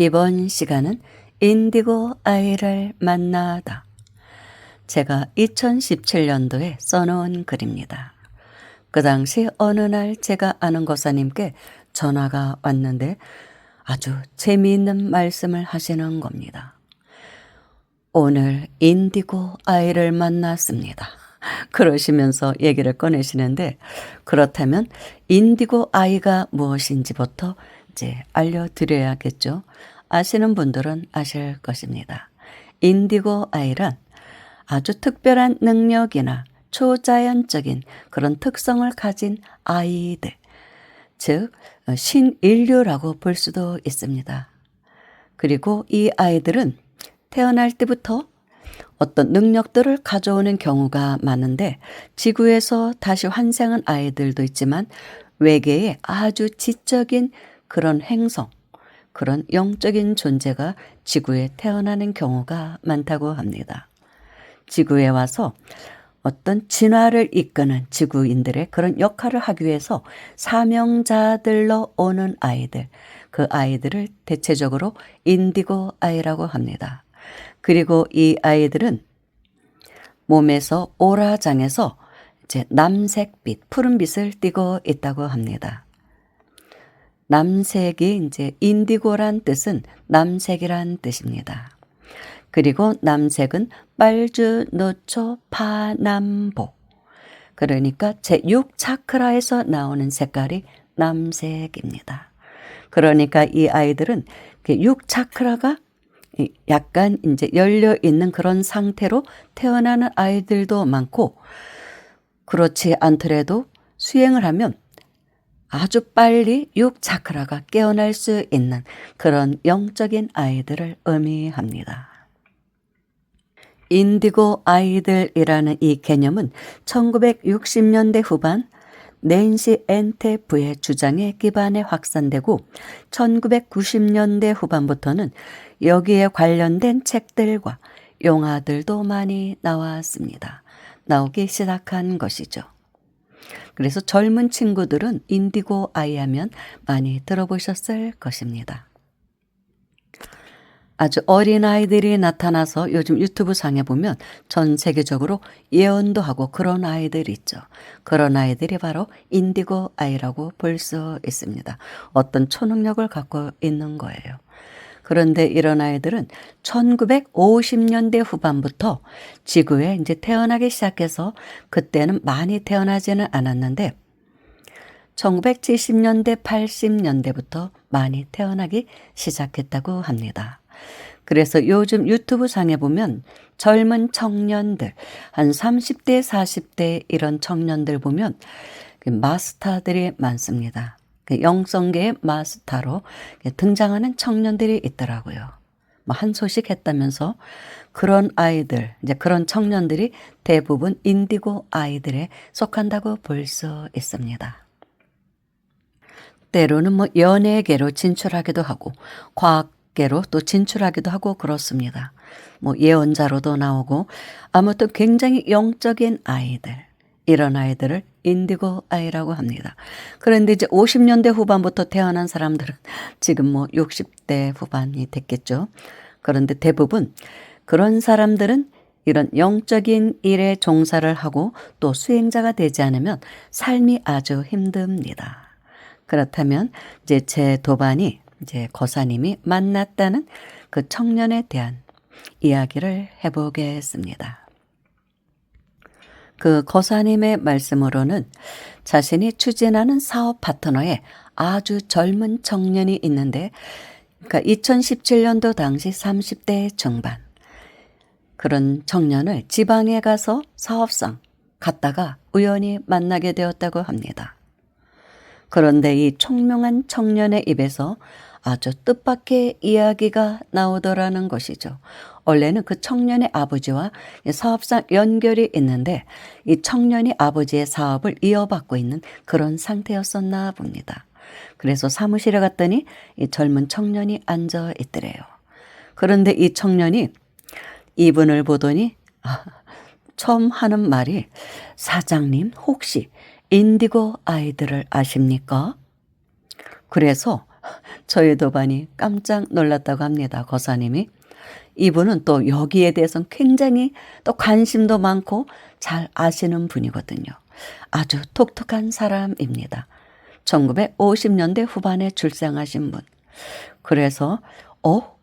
이번 시간은 인디고 아이를 만나다. 제가 2017년도에 써놓은 글입니다. 그 당시 어느 날 제가 아는 거사님께 전화가 왔는데 아주 재미있는 말씀을 하시는 겁니다. 오늘 인디고 아이를 만났습니다. 그러시면서 얘기를 꺼내시는데, 그렇다면 인디고 아이가 무엇인지부터 이제 알려드려야겠죠. 아시는 분들은 아실 것입니다. 인디고 아이란 아주 특별한 능력이나 초자연적인 그런 특성을 가진 아이들, 즉 신인류라고 볼 수도 있습니다. 그리고 이 아이들은 태어날 때부터 어떤 능력들을 가져오는 경우가 많은데, 지구에서 다시 환생한 아이들도 있지만 외계의 아주 지적인 그런 행성, 그런 영적인 존재가 지구에 태어나는 경우가 많다고 합니다. 지구에 와서 어떤 진화를 이끄는 지구인들의 그런 역할을 하기 위해서 사명자들로 오는 아이들, 그 아이들을 대체적으로 인디고 아이라고 합니다. 그리고 이 아이들은 몸에서 오라장에서 이제 남색빛, 푸른빛을 띠고 있다고 합니다. 남색이 이제 인디고란 뜻은 남색이란 뜻입니다. 그리고 남색은 빨주, 노초, 파남보. 그러니까 제6차크라에서 나오는 색깔이 남색입니다. 그러니까 이 아이들은 6차크라가 약간 이제 열려 있는 그런 상태로 태어나는 아이들도 많고, 그렇지 않더라도 수행을 하면 아주 빨리 6차크라가 깨어날 수 있는 그런 영적인 아이들을 의미합니다. 인디고 아이들이라는 이 개념은 1960년대 후반 낸시 엔테프의 주장에 기반해 확산되고, 1990년대 후반부터는 여기에 관련된 책들과 영화들도 많이 나오기 시작한 것이죠. 그래서 젊은 친구들은 인디고 아이 하면 많이 들어보셨을 것입니다. 아주 어린 아이들이 나타나서 요즘 유튜브 상에 보면 전 세계적으로 예언도 하고 그런 아이들이 있죠. 그런 아이들이 바로 인디고 아이라고 볼 수 있습니다. 어떤 초능력을 갖고 있는 거예요. 그런데 이런 아이들은 1950년대 후반부터 지구에 이제 태어나기 시작해서, 그때는 많이 태어나지는 않았는데 1970년대, 80년대부터 많이 태어나기 시작했다고 합니다. 그래서 요즘 유튜브 상에 보면 젊은 청년들, 한 30대, 40대 이런 청년들 보면 마스터들이 많습니다. 영성계의 마스터로 등장하는 청년들이 있더라고요. 한 소식 했다면서 그런 아이들, 이제 그런 청년들이 대부분 인디고 아이들에 속한다고 볼 수 있습니다. 때로는 연예계로 진출하기도 하고 과학계로 또 진출하기도 하고 그렇습니다. 예언자로도 나오고, 아무튼 굉장히 영적인 아이들, 이런 아이들을 인디고 아이라고 합니다. 그런데 이제 50년대 후반부터 태어난 사람들은 지금 60대 후반이 됐겠죠. 그런데 대부분 그런 사람들은 이런 영적인 일에 종사를 하고 또 수행자가 되지 않으면 삶이 아주 힘듭니다. 그렇다면 이제 제 도반이 이제 거사님이 만났다는 그 청년에 대한 이야기를 해보겠습니다. 그 거사님의 말씀으로는 자신이 추진하는 사업 파트너에 아주 젊은 청년이 있는데, 그러니까 2017년도 당시 30대 중반, 그런 청년을 지방에 가서 사업상 갔다가 우연히 만나게 되었다고 합니다. 그런데 이 총명한 청년의 입에서 아주 뜻밖의 이야기가 나오더라는 것이죠. 원래는 그 청년의 아버지와 사업상 연결이 있는데 이 청년이 아버지의 사업을 이어받고 있는 그런 상태였었나 봅니다. 그래서 사무실에 갔더니 이 젊은 청년이 앉아 있더래요. 그런데 이 청년이 이분을 보더니 처음 하는 말이, 사장님 혹시 인디고 아이들을 아십니까? 그래서 저희 도반이 깜짝 놀랐다고 합니다. 거사님이. 이분은 또 여기에 대해서는 굉장히 또 관심도 많고 잘 아시는 분이거든요. 아주 독특한 사람입니다. 1950년대 후반에 출생하신 분. 그래서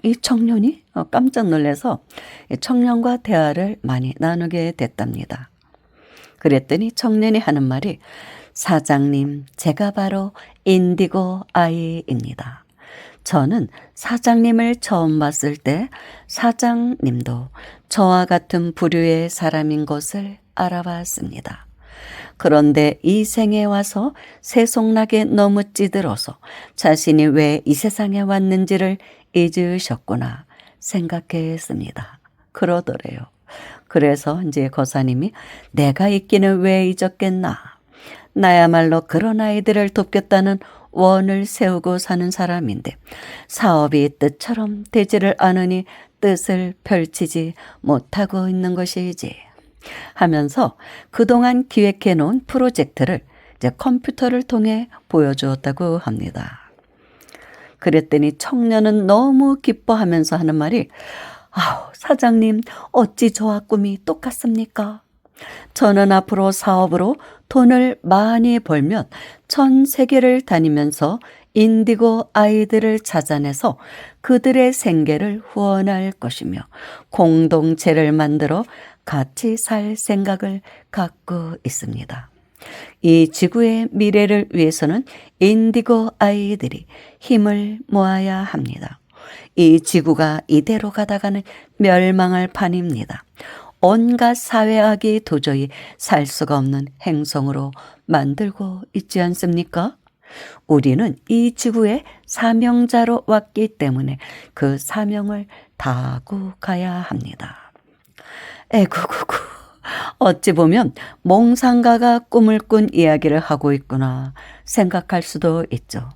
이 청년이 깜짝 놀라서 이 청년과 대화를 많이 나누게 됐답니다. 그랬더니 청년이 하는 말이 사장님, 제가 바로 인디고 아이입니다. 저는 사장님을 처음 봤을 때 사장님도 저와 같은 부류의 사람인 것을 알아봤습니다. 그런데 이 생에 와서 새송나게 너무 찌들어서 자신이 왜 이 세상에 왔는지를 잊으셨구나 생각했습니다. 그러더래요. 그래서 이제 거사님이 내가 있기는 왜 잊었겠나. 나야말로 그런 아이들을 돕겠다는 원을 세우고 사는 사람인데 사업이 뜻처럼 되지를 않으니 뜻을 펼치지 못하고 있는 것이지 하면서 그동안 기획해 놓은 프로젝트를 이제 컴퓨터를 통해 보여주었다고 합니다. 그랬더니 청년은 너무 기뻐하면서 하는 말이 사장님 어찌 저와 꿈이 똑같습니까? 저는 앞으로 사업으로 돈을 많이 벌면 전 세계를 다니면서 인디고 아이들을 찾아내서 그들의 생계를 후원할 것이며 공동체를 만들어 같이 살 생각을 갖고 있습니다. 이 지구의 미래를 위해서는 인디고 아이들이 힘을 모아야 합니다. 이 지구가 이대로 가다가는 멸망할 판입니다. 온갖 사회악이 도저히 살 수가 없는 행성으로 만들고 있지 않습니까? 우리는 이 지구의 사명자로 왔기 때문에 그 사명을 다하고 가야 합니다. 에구구구. 어찌 보면 몽상가가 꿈을 꾼 이야기를 하고 있구나 생각할 수도 있죠.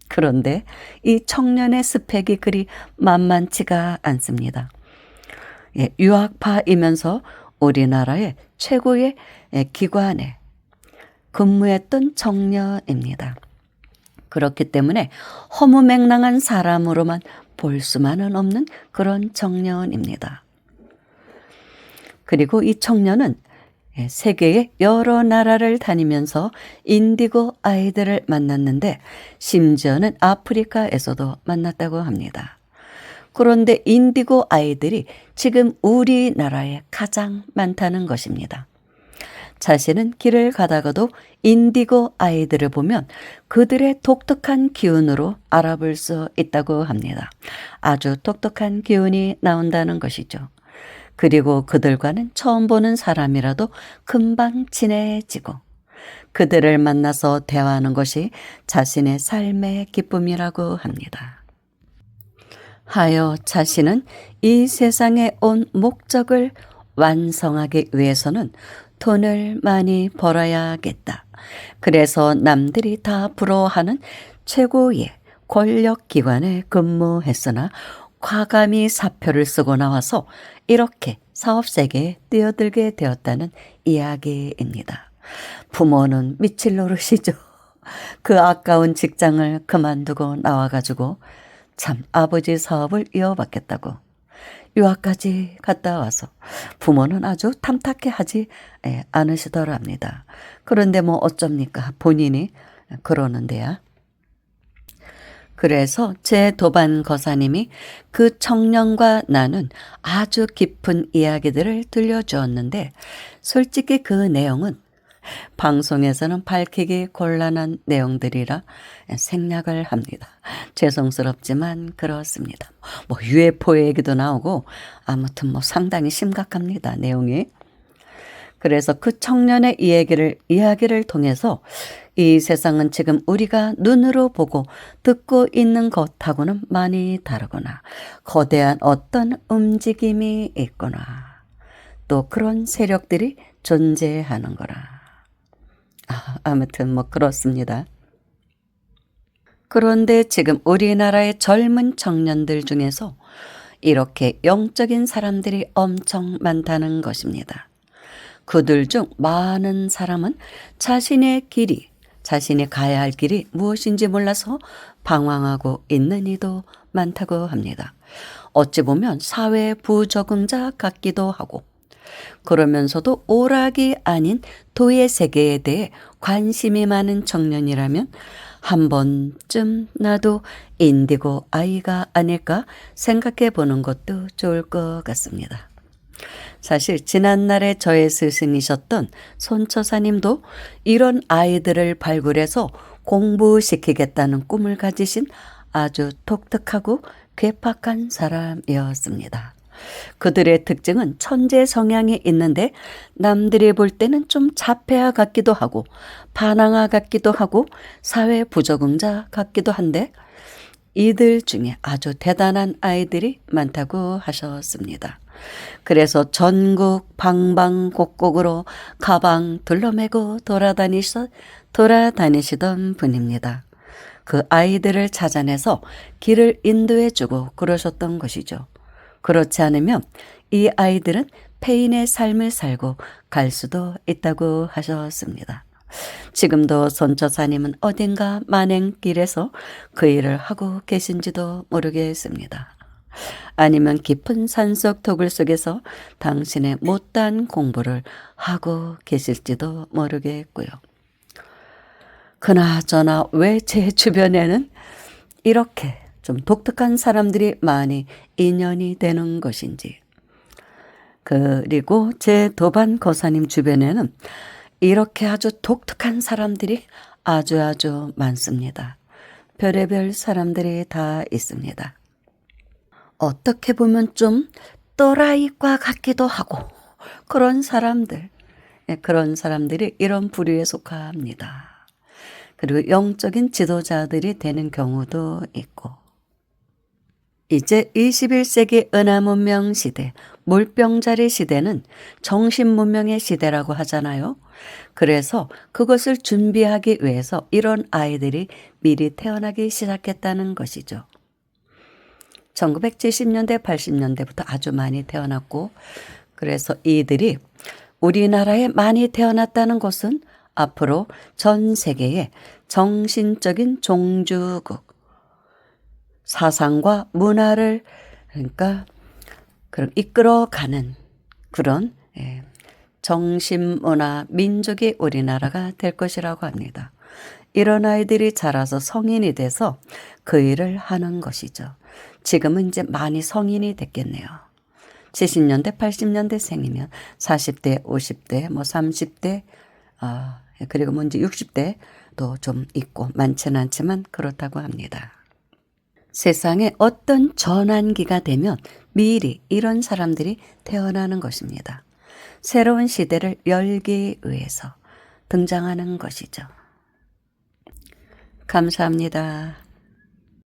그런데 이 청년의 스펙이 그리 만만치가 않습니다. 유학파이면서 우리나라의 최고의 기관에 근무했던 청년입니다. 그렇기 때문에 허무맹랑한 사람으로만 볼 수만은 없는 그런 청년입니다. 그리고 이 청년은 세계의 여러 나라를 다니면서 인디고 아이들을 만났는데 심지어는 아프리카에서도 만났다고 합니다. 그런데 인디고 아이들이 지금 우리나라에 가장 많다는 것입니다. 자신은 길을 가다가도 인디고 아이들을 보면 그들의 독특한 기운으로 알아볼 수 있다고 합니다. 아주 독특한 기운이 나온다는 것이죠. 그리고 그들과는 처음 보는 사람이라도 금방 친해지고 그들을 만나서 대화하는 것이 자신의 삶의 기쁨이라고 합니다. 하여 자신은 이 세상에 온 목적을 완성하기 위해서는 돈을 많이 벌어야겠다. 그래서 남들이 다 부러워하는 최고의 권력기관에 근무했으나 과감히 사표를 쓰고 나와서 이렇게 사업세계에 뛰어들게 되었다는 이야기입니다. 부모는 미칠 노릇이죠. 그 아까운 직장을 그만두고 나와가지고 참 아버지 사업을 이어받겠다고 유학까지 갔다 와서 부모는 아주 탐탁해 하지 않으시더랍니다. 그런데 뭐 어쩝니까? 본인이 그러는데야. 그래서 제 도반 거사님이 그 청년과 나눈 아주 깊은 이야기들을 들려주었는데 솔직히 그 내용은 방송에서는 밝히기 곤란한 내용들이라 생략을 합니다. 죄송스럽지만 그렇습니다. 뭐 UFO 얘기도 나오고 아무튼 뭐 상당히 심각합니다. 내용이. 그래서 그 청년의 이야기를 통해서 이 세상은 지금 우리가 눈으로 보고 듣고 있는 것하고는 많이 다르구나. 거대한 어떤 움직임이 있구나. 또 그런 세력들이 존재하는 거라. 아무튼 뭐 그렇습니다. 그런데 지금 우리나라의 젊은 청년들 중에서 이렇게 영적인 사람들이 엄청 많다는 것입니다. 그들 중 많은 사람은 자신이 가야 할 길이 무엇인지 몰라서 방황하고 있는 이도 많다고 합니다. 어찌 보면 사회 부적응자 같기도 하고 그러면서도 오락이 아닌 도의 세계에 대해 관심이 많은 청년이라면 한 번쯤 나도 인디고 아이가 아닐까 생각해 보는 것도 좋을 것 같습니다. 사실 지난날에 저의 스승이셨던 손처사님도 이런 아이들을 발굴해서 공부시키겠다는 꿈을 가지신 아주 독특하고 괴팍한 사람이었습니다. 그들의 특징은 천재 성향이 있는데 남들이 볼 때는 좀 자폐아 같기도 하고 반항아 같기도 하고 사회 부적응자 같기도 한데 이들 중에 아주 대단한 아이들이 많다고 하셨습니다. 그래서 전국 방방곡곡으로 가방 둘러매고 돌아다니시던 분입니다. 그 아이들을 찾아내서 길을 인도해주고 그러셨던 것이죠. 그렇지 않으면 이 아이들은 폐인의 삶을 살고 갈 수도 있다고 하셨습니다. 지금도 손처사님은 어딘가 만행길에서 그 일을 하고 계신지도 모르겠습니다. 아니면 깊은 산속 토굴 속에서 당신의 못다한 공부를 하고 계실지도 모르겠고요. 그나저나 왜 제 주변에는 이렇게 좀 독특한 사람들이 많이 인연이 되는 것인지, 그리고 제 도반 거사님 주변에는 이렇게 아주 독특한 사람들이 아주 많습니다. 별의별 사람들이 다 있습니다. 어떻게 보면 좀 또라이과 같기도 하고 그런 사람들, 그런 사람들이 이런 부류에 속합니다. 그리고 영적인 지도자들이 되는 경우도 있고 이제 21세기 은하문명 시대, 물병자리 시대는 정신문명의 시대라고 하잖아요. 그래서 그것을 준비하기 위해서 이런 아이들이 미리 태어나기 시작했다는 것이죠. 1970년대, 80년대부터 아주 많이 태어났고 그래서 이들이 우리나라에 많이 태어났다는 것은 앞으로 전 세계의 정신적인 종주국, 사상과 문화를 그러니까 이끌어가는 그런 정신문화 민족이 우리나라가 될 것이라고 합니다. 이런 아이들이 자라서 성인이 돼서 그 일을 하는 것이죠. 지금은 이제 많이 성인이 됐겠네요. 70년대, 80년대 생이면 40대, 50대, 뭐 30대, 그리고 뭐 이제 60대도 좀 있고 많지는 않지만 그렇다고 합니다. 세상에 어떤 전환기가 되면 미리 이런 사람들이 태어나는 것입니다. 새로운 시대를 열기 위해서 등장하는 것이죠. 감사합니다.